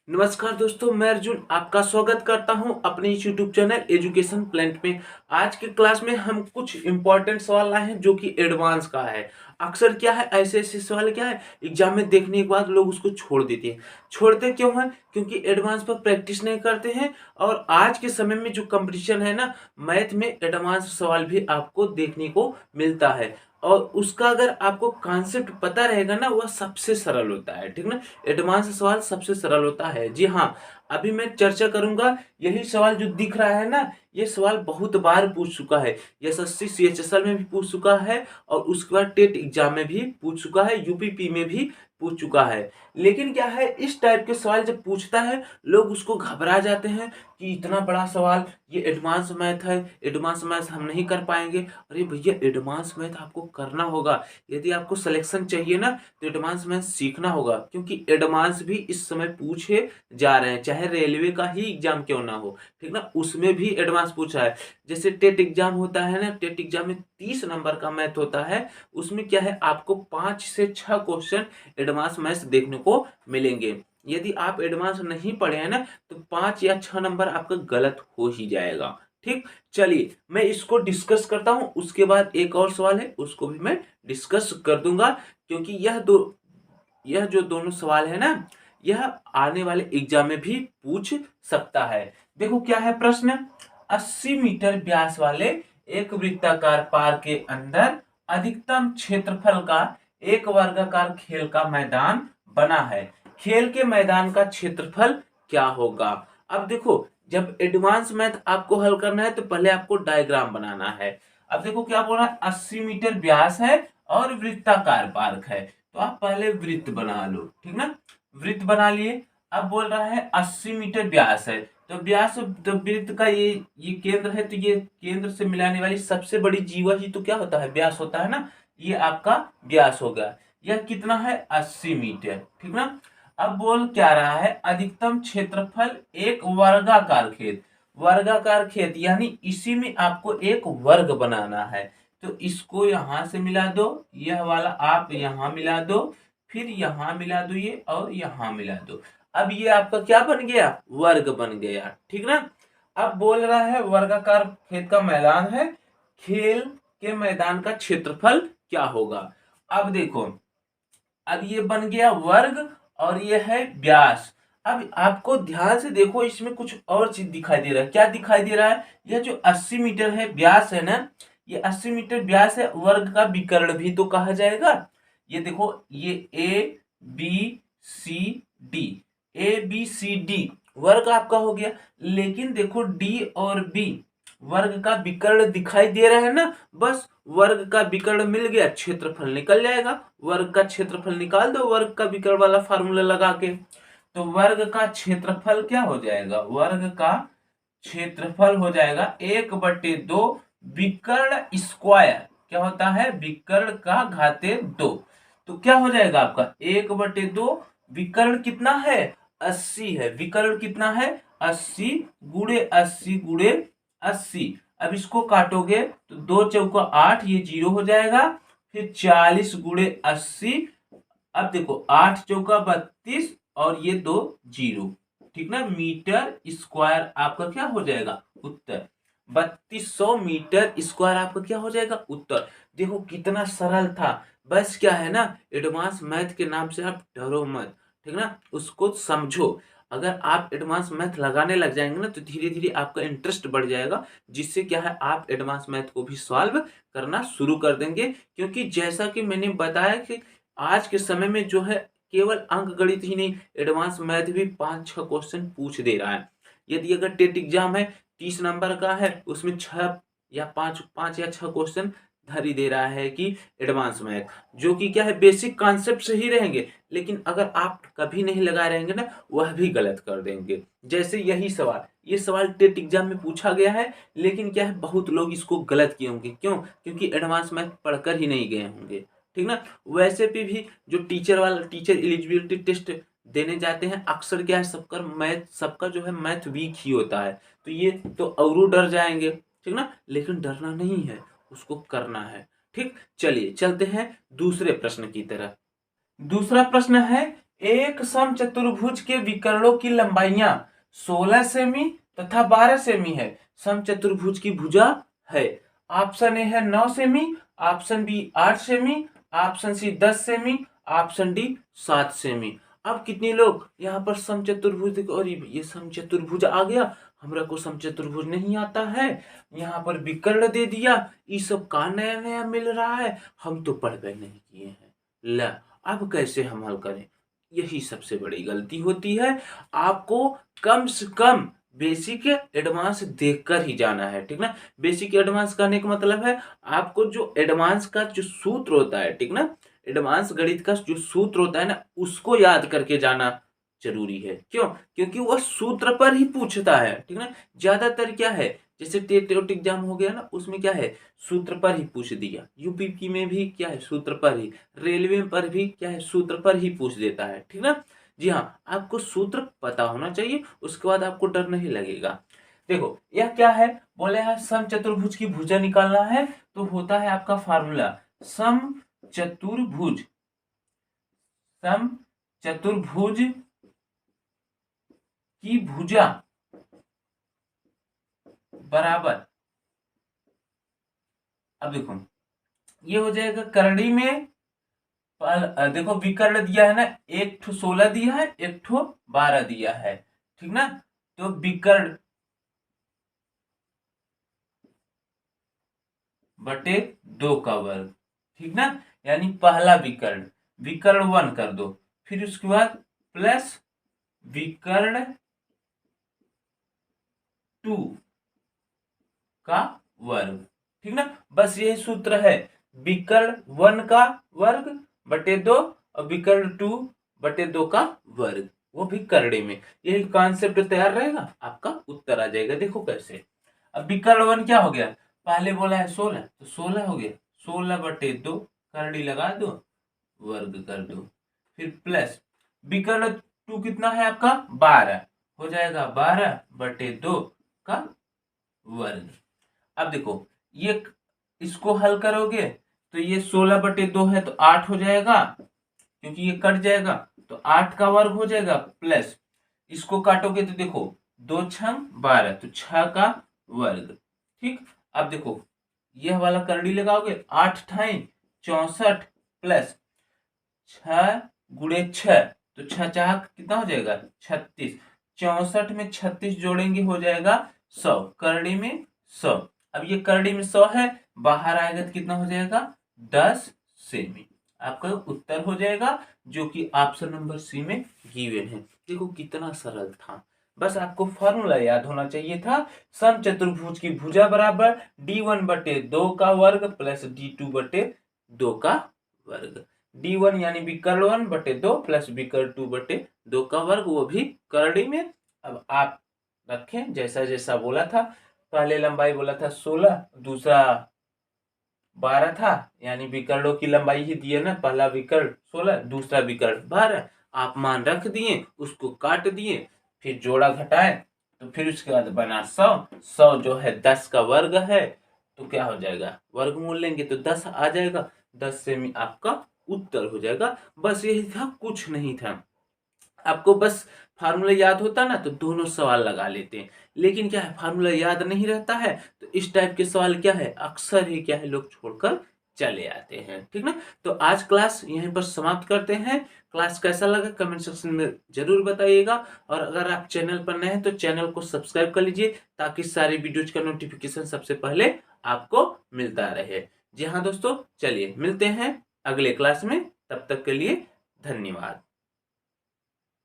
नमस्कार दोस्तों, मैं अर्जुन आपका स्वागत करता हूं अपने इस यूट्यूब चैनल एजुकेशन प्लेनेट में। आज के क्लास में हम कुछ इंपॉर्टेंट सवाल लाए हैं जो कि एडवांस का है। अक्सर क्या है, ऐसे ऐसे सवाल क्या है, एग्जाम में देखने के बाद लोग उसको छोड़ देते हैं। छोड़ते क्यों हैं? क्योंकि एडवांस पर प्रैक्टिस नहीं करते हैं। और आज के समय में जो कंपटीशन है ना, मैथ में एडवांस सवाल भी आपको देखने को मिलता है। और उसका अगर आपको कॉन्सेप्ट पता रहेगा ना, वह सबसे सरल होता है। ठीक ना? एडवांस सवाल सबसे सरल होता है। जी हाँ, अभी मैं चर्चा करूंगा। यही सवाल जो दिख रहा है ना, ये सवाल बहुत बार पूछ चुका है। एसएससी सीएचएसएल में भी पूछ चुका है, और उसके बाद टेट एग्जाम में भी पूछ चुका है, यूपीपी में भी पूछ चुका है। लेकिन क्या है, इस टाइप के सवाल जब पूछता है, लोग उसको घबरा जाते हैं कि इतना बड़ा सवाल, ये एडवांस मैथ है, एडवांस मैथ हम नहीं कर पाएंगे। अरे भैया, एडवांस मैथ आपको करना होगा। यदि आपको सिलेक्शन चाहिए ना, तो एडवांस मैथ सीखना होगा, क्योंकि एडवांस भी इस समय पूछे जा रहे हैं, चाहे रेलवे का ही एग्जाम क्यों ना हो। ठीक ना? उसमें भी एडवांस पूछा है। जैसे टेट एग्जाम होता है ना, टेट एग्जाम में 30 नंबर का मैथ होता है। उसमें क्या है, आपको 5 से 6 क्वेश्चन एडवांस मैथ्स देखने को मिलेंगे। यदि आप एडवांस नहीं पढ़े हैं ना, तो 5 या 6 नंबर आपका गलत हो ही जाएगा। ठीक, चलिए मैं इसको डिस्कस करता हूं। उसके बाद एक और सवाल है, उसको भी मैं डिस्कस कर दूंगा, क्योंकि यह जो दोनों सवाल है ना, यह आने वाले एग्जाम में भी पूछ सकता है। देखो क्या है प्रश्न। 80 मीटर व्यास वाले एक वृत्ताकार पार्क के अंदर अधिकतम क्षेत्रफल का एक वर्गाकार खेल का मैदान बना है। खेल के मैदान का क्षेत्रफल क्या होगा? अब देखो, जब एडवांस मैथ आपको हल करना है, तो पहले आपको डायग्राम बनाना है। अब देखो क्या बोल रहा है, 80 मीटर व्यास है और वृत्ताकार पार्क है। तो आप पहले वृत्त बना लो। ठीक ना? वृत्त बना लिए। अब बोल रहा है 80 मीटर व्यास है, तो व्यास, तो वृत्त का ये केंद्र है, तो ये केंद्र से मिलाने वाली सबसे बड़ी जीवा ही तो क्या होता है, व्यास होता है ना। ये आपका व्यास होगा। यह कितना है, 80 मीटर। ठीक ना? अब बोल क्या रहा है, अधिकतम क्षेत्रफल एक वर्गाकार खेत। वर्गाकार खेत यानी इसी में आपको एक वर्ग बनाना है। तो इसको यहां से मिला दो, यह वाला आप यहां मिला दो, फिर यहां मिला दो ये, और यहां मिला दो। अब ये आपका क्या बन गया, वर्ग बन गया। ठीक ना? अब बोल रहा है वर्गाकार खेत का मैदान है, खेल के मैदान का क्षेत्रफल क्या होगा। अब देखो, अब ये बन गया वर्ग, और ये है व्यास। अब आपको ध्यान से देखो, इसमें कुछ और चीज दिखाई दे रहा है। क्या दिखाई दे रहा है? यह जो 80 मीटर है व्यास है ना, ये 80 मीटर व्यास है, वर्ग का विकर्ण भी तो कहा जाएगा। ये देखो, ये ABCD, ABCD वर्ग आपका हो गया। लेकिन देखो, डी और बी वर्ग का विकर्ण दिखाई दे रहा है ना, बस वर्ग का विकर्ण मिल गया, क्षेत्रफल निकल जाएगा। वर्ग का क्षेत्रफल निकाल दो, वर्ग का विकर्ण वाला फार्मूला लगा के। तो वर्ग का क्षेत्रफल क्या हो जाएगा, वर्ग का क्षेत्रफल हो जाएगा 1/2 विकर्ण स्क्वायर। क्या होता है, विकर्ण का घाते 2। तो क्या हो जाएगा आपका 1/2, विकर्ण कितना है, 80 है। विकर्ण कितना है, 80 गुणे 80 गुणे 80। अब इसको काटोगे तो 2 × 4 = 8, ये 0 हो जाएगा। फिर 40 गुणे 80। अब देखो, 8 × 4 = 32, और ये 2 0। ठीक ना? मीटर स्क्वायर आपका क्या हो जाएगा, उत्तर। 3200 मीटर स्क्वायर आपका क्या हो जाएगा, उत्तर। देखो कितना सरल था। बस क्या है ना, एडवांस मैथ के नाम से आप डरो मत। ठीक ना? उसको समझो। अगर आप एडवांस मैथ लगाने लग जाएंगे ना, तो धीरे धीरे आपका इंटरेस्ट बढ़ जाएगा, जिससे क्या है, आप एडवांस मैथ को भी सॉल्व करना शुरू कर देंगे। क्योंकि जैसा कि मैंने बताया कि आज के समय में जो है, केवल अंक गणित ही नहीं, एडवांस मैथ भी 5-6 क्वेश्चन पूछ दे रहा है। यदि अगर टेट एग्जाम है, 30 नंबर का है, उसमें 6 या 5 या 6 क्वेश्चन धर ही दे रहा है कि एडवांस मैथ, जो कि क्या है, बेसिक कॉन्सेप्ट से ही रहेंगे। लेकिन अगर आप कभी नहीं लगाए रहेंगे ना, वह भी गलत कर देंगे। जैसे यही सवाल, ये सवाल टेट एग्जाम में पूछा गया है, लेकिन क्या है, बहुत लोग इसको गलत किए होंगे। क्यों? क्योंकि एडवांस मैथ पढ़कर ही नहीं गए होंगे। ठीक ना? वैसे भी जो टीचर एलिजिबिलिटी टेस्ट देने जाते हैं, अक्सर क्या है, सबका जो है मैथ वीक ही होता है। तो ये तो और डर जाएंगे। ठीक ना? लेकिन डरना नहीं है, उसको करना है। ठीक, चलिए चलते हैं दूसरे प्रश्न की तरफ। दूसरा प्रश्न है, एक समचतुर्भुज के विकर्णों की लंबाइयां 16 सेमी तथा 12 सेमी है। समचतुर्भुज की भुजा है। ऑप्शन ए है 9 सेमी, ऑप्शन बी 8 सेमी, ऑप्शन सी 10 सेमी, ऑप्शन डी 7 सेमी। अब कितने लोग यहाँ पर समचतुर्भुज, और ये समचतुर्भुज आ गया, हमरा को समचतुर्भुज नहीं आता है, यहाँ पर विकर्ण दे दिया, ये सब का नया नया मिल रहा है, हम तो पढ़ नहीं किए हैं। ला, अब कैसे हम हल करें? यही सबसे बड़ी गलती होती है। आपको कम से कम बेसिक एडवांस देखकर ही जाना है, ठीक ना। बेसिक एडवांस करने का मतलब है आपको जो एडवांस का जो सूत्र होता है, ठीक ना, एडवांस गणित का जो सूत्र होता है ना, उसको याद करके जाना जरूरी है। क्यों? क्योंकि वह सूत्र पर ही पूछता है, ठीक ना। ज्यादातर क्या है, जैसे टेट एग्जाम हो गया ना, उसमें क्या है, सूत्र पर ही पूछ दिया। यूपीपी में भी क्या है, सूत्र पर ही। रेलवे पर भी क्या है, सूत्र पर ही पूछ देता है, ठीक ना। जी हाँ, आपको सूत्र पता होना चाहिए, उसके बाद आपको डर नहीं लगेगा। देखो यह क्या है, बोले हैं समचतुर्भुज की भुजा निकालना है, तो होता है आपका फार्मूला समचतुर्भुज की भुजा बराबर, अब देखो ये हो जाएगा करड़ी में, देखो विकर्ण दिया है ना, एक ठो 16 दिया है, एक ठो 12 दिया है, ठीक ना। तो विकर्ण बटे 2 का वर्ग, ठीक ना। यानी पहला विकर्ण, विकर्ण 1 कर दो, फिर उसके बाद प्लस विकर्ण 2 का वर्ग, ठीक ना। बस यही सूत्र है, विकर्ण 1 का वर्ग बटे 2 और विकर्ण 2 बटे 2 का वर्ग, वो भी करड़े में। यही कॉन्सेप्ट तैयार रहेगा, आपका उत्तर आ जाएगा। देखो कैसे, अब विकर्ण 1 क्या हो गया, पहले बोला है 16, तो 16 हो गया, 16 बटे 2 करड़ी लगा दो, वर्ग कर दो, फिर प्लस विकर्ण 2 कितना है आपका 12, हो जाएगा 12 बटे 2 का वर्ग। अब देखो ये इसको हल करोगे तो ये 16 बटे 2 है तो 8 हो जाएगा, क्योंकि ये कट जाएगा तो 8 का वर्ग हो जाएगा, प्लस इसको काटोगे तो देखो 2 छंग 12 तो 6 का वर्ग, ठीक। अब देखो यह वाला करड़ी लगाओगे, 8 ठाई 64 प्लस 6 गुणे 6, तो 6 चाक कितना हो जाएगा 36, 64 में 36 जोड़ेंगे हो जाएगा 100, करड़ी में 100। अब ये करड़ी में 100 है, बाहर आएगा तो कितना हो जाएगा 10 सेमी, आपका उत्तर हो जाएगा, जो कि ऑप्शन नंबर सी में गिवन है। देखो कितना सरल था, बस आपको फॉर्मूला याद होना चाहिए था। समचतुर्भुज की भुजा बराबर d1 बटे 2 का वर्ग प्लस d2 बटे 2 का वर्ग। d1 यानी विकर्ण 1 बटे 2 प्लस विकर्ण 2 बटे 2 का वर्ग, वो भी करड़ी में। अब आप रखें जैसा जैसा बोला था, पहले लंबाई बोला था 16, दूसरा 12 था, यानी विकर्णों की लंबाई ही दी है ना, पहला विकर्ण 16, दूसरा विकर्ण 12, आप मान रख दिए, उसको काट दिए, फिर जोड़ा घटाए, तो फिर उसके बाद बना 100, 100 जो है 10 का वर्ग है, तो क्या हो जाएगा, वर्गमूल लेंगे तो 10 आ जाएगा, 10 सेमी आपका उत्तर हो जाएगा। बस यही था, कुछ नहीं था। आपको बस फार्मूला याद होता ना तो दोनों सवाल लगा लेते हैं, लेकिन क्या है फार्मूला याद नहीं रहता है, तो इस टाइप के सवाल क्या है अक्सर ही क्या है लोग छोड़कर चले आते हैं, ठीक ना। तो आज क्लास यहीं पर समाप्त करते हैं। क्लास कैसा लगा कमेंट सेक्शन में जरूर बताइएगा, और अगर आप चैनल पर नए हैं तो चैनल को सब्सक्राइब कर लीजिए, ताकि सारी वीडियोज का नोटिफिकेशन सबसे पहले आपको मिलता रहे। जी हाँ दोस्तों, चलिए मिलते हैं अगले क्लास में, तब तक के लिए धन्यवाद।